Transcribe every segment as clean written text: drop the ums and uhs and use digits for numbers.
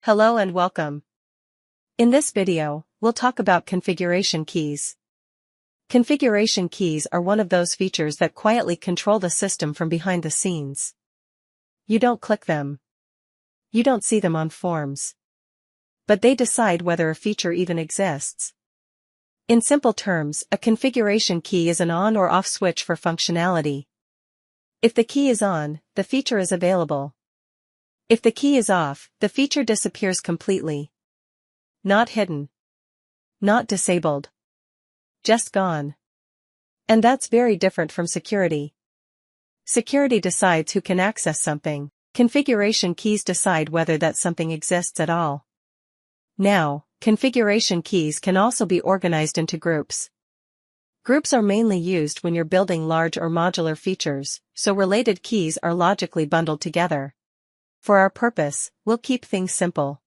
Hello and welcome. In this video, we'll talk about configuration keys. Configuration keys are one of those features that quietly control the system from behind the scenes. You don't click them. You don't see them on forms. But they decide whether a feature even exists. In simple terms, a configuration key is an on or off switch for functionality. If the key is on, the feature is available. If the key is off, the feature disappears completely. Not hidden. Not disabled. Just gone. And that's very different from security. Security decides who can access something. Configuration keys decide whether that something exists at all. Now, configuration keys can also be organized into groups. Groups are mainly used when you're building large or modular features, so related keys are logically bundled together. For our purpose, we'll keep things simple.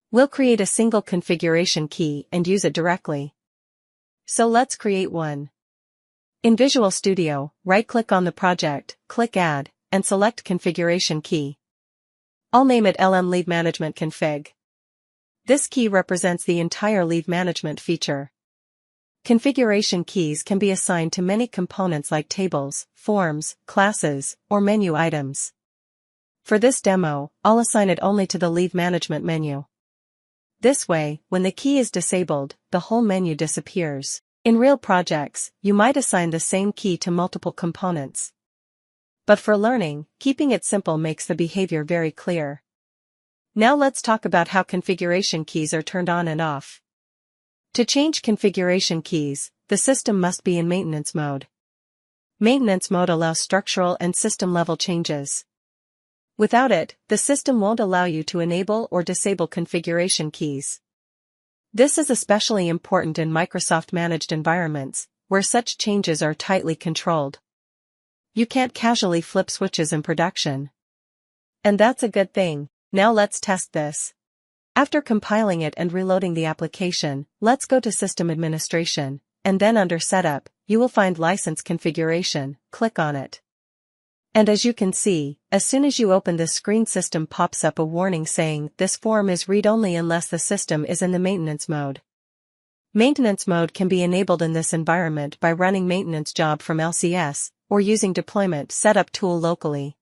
We'll create a single configuration key and use it directly. So let's create one. In Visual Studio, right-click on the project, click Add, and select Configuration Key. I'll name it LM Leave Management Config. This key represents the entire leave management feature. Configuration keys can be assigned to many components like tables, forms, classes, or menu items. For this demo, I'll assign it only to the leave management menu. This way, when the key is disabled, the whole menu disappears. In real projects, you might assign the same key to multiple components. But for learning, keeping it simple makes the behavior very clear. Now let's talk about how configuration keys are turned on and off. To change configuration keys, the system must be in maintenance mode. Maintenance mode allows structural and system-level changes. Without it, the system won't allow you to enable or disable configuration keys. This is especially important in Microsoft-managed environments, where such changes are tightly controlled. You can't casually flip switches in production. And that's a good thing. Now let's test this. After compiling it and reloading the application, let's go to System Administration, and then under Setup, you will find License Configuration. Click on it. And as you can see, as soon as you open this screen, system pops up a warning saying this form is read-only unless the system is in the maintenance mode. Maintenance mode can be enabled in this environment by running maintenance job from LCS, or using deployment setup tool locally.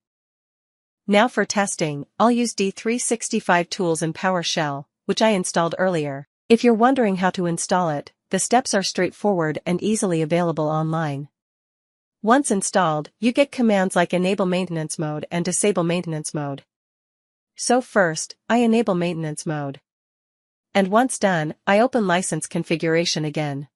Now for testing, I'll use D365 tools in PowerShell, which I installed earlier. If you're wondering how to install it, the steps are straightforward and easily available online. Once installed, you get commands like Enable Maintenance Mode and Disable Maintenance Mode. So first, I enable Maintenance Mode. And once done, I open License Configuration again.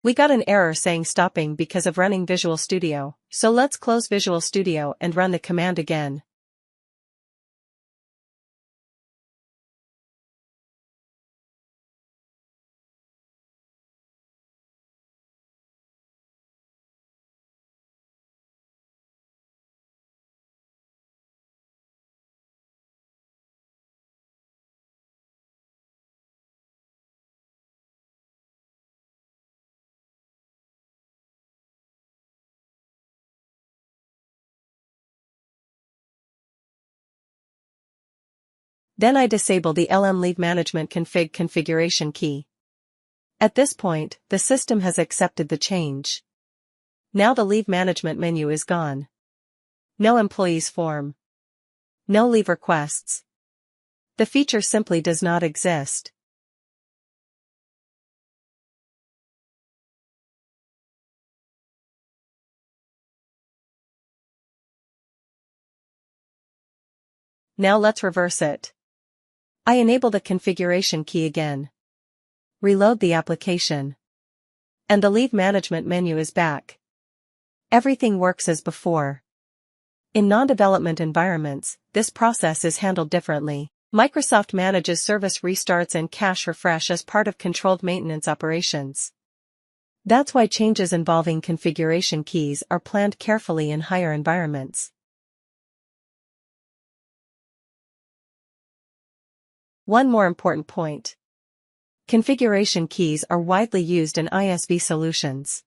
We got an error saying stopping because of running Visual Studio, so let's close Visual Studio and run the command again. Then I disable the LM Leave Management Config configuration key. At this point, the system has accepted the change. Now the leave management menu is gone. No employees form. No leave requests. The feature simply does not exist. Now let's reverse it. I enable the configuration key again. Reload the application. And the leave management menu is back. Everything works as before. In non-development environments, this process is handled differently. Microsoft manages service restarts and cache refresh as part of controlled maintenance operations. That's why changes involving configuration keys are planned carefully in higher environments. One more important point. Configuration keys are widely used in ISV solutions.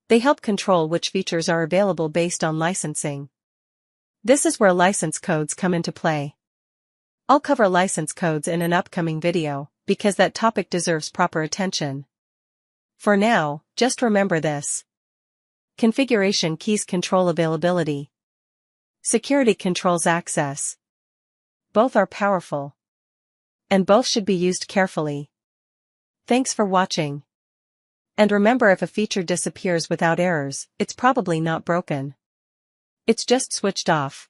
They help control which features are available based on licensing. This is where license codes come into play. I'll cover license codes in an upcoming video, because that topic deserves proper attention. For now, just remember this. Configuration keys control availability. Security controls access. Both are powerful. And both should be used carefully. Thanks for watching. And remember, if a feature disappears without errors, it's probably not broken. It's just switched off.